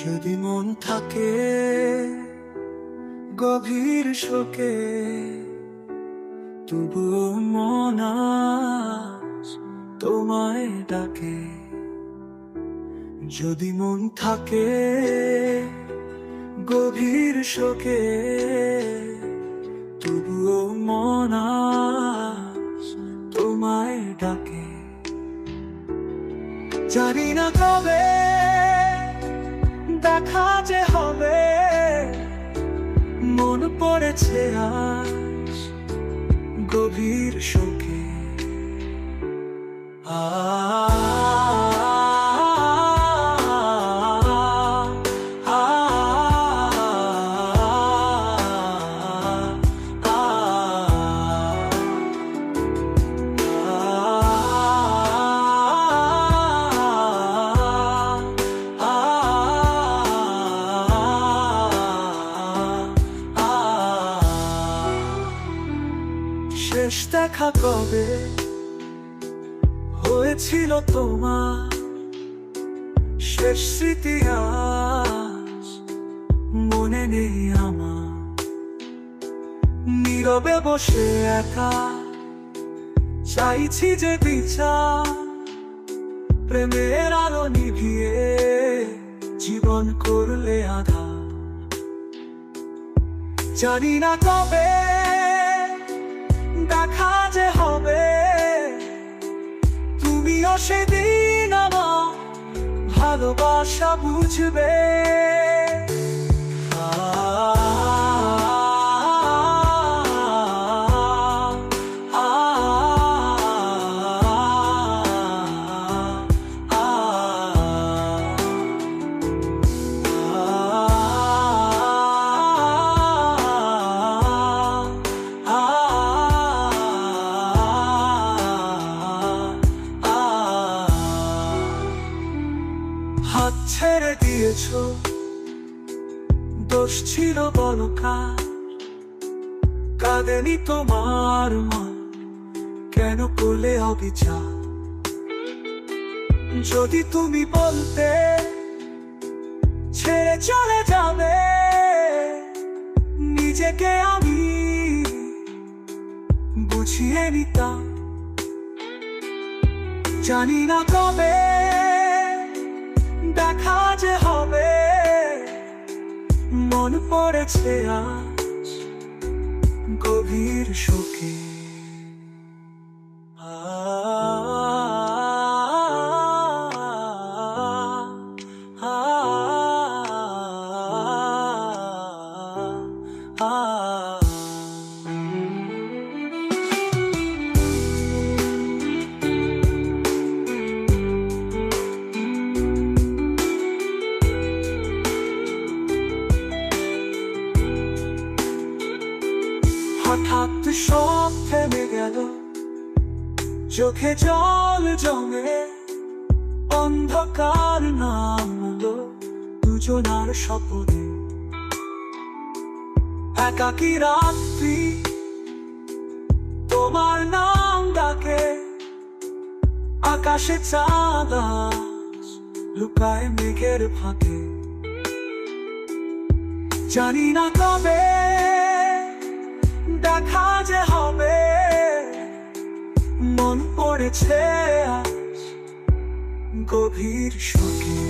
যদি মন থাকে গভীর শোকে, তবুও মন আজ তোমায় ডাকে। যদি মন থাকে গভীর শোকে, তবুও মন আজ তোমায় ডাকে। জানি না কবে দেখা যে হবে, মন পড়েছে আজ গভীর শোকে। শেষ দেখা কবে হয়েছিল তোমার, শেষ স্মৃতি আজ মনে নেই আমার। নীরবে বসে একা চাইছি যে বিচার, প্রেমের আলো নিভিয়ে জীবন করলে আধার। জানি না কবে দেখা যে হবে, তুমিও সেদিন আমার ভালোবাসা বুঝবে। হাত ছেড়ে দিয়েছ, দোষ ছিল বলো কার? কাঁদেনি তোমার মন, কেন করলে অবিচার? যদি তুমি বলতে ছেড়ে চলে যাবে, নিজেকে আমি বুঝিয়ে নিতাম। জানি না কবে দেখা যে হবে, মন পড়েছে আজ গভীর শোকে। হঠাৎ সব থেমে গেল, চোখে জল জমে, অন্ধকার নামলো দুজনার স্বপ্নে। একাকী রাত্রি তোমার নাম ডাকে, আকাশে চাঁদ আজ লুকায় মেঘের ফাঁকে। জানি না কবে দেখা যে হবে, মন পড়েছে আজ গভীর শোকে।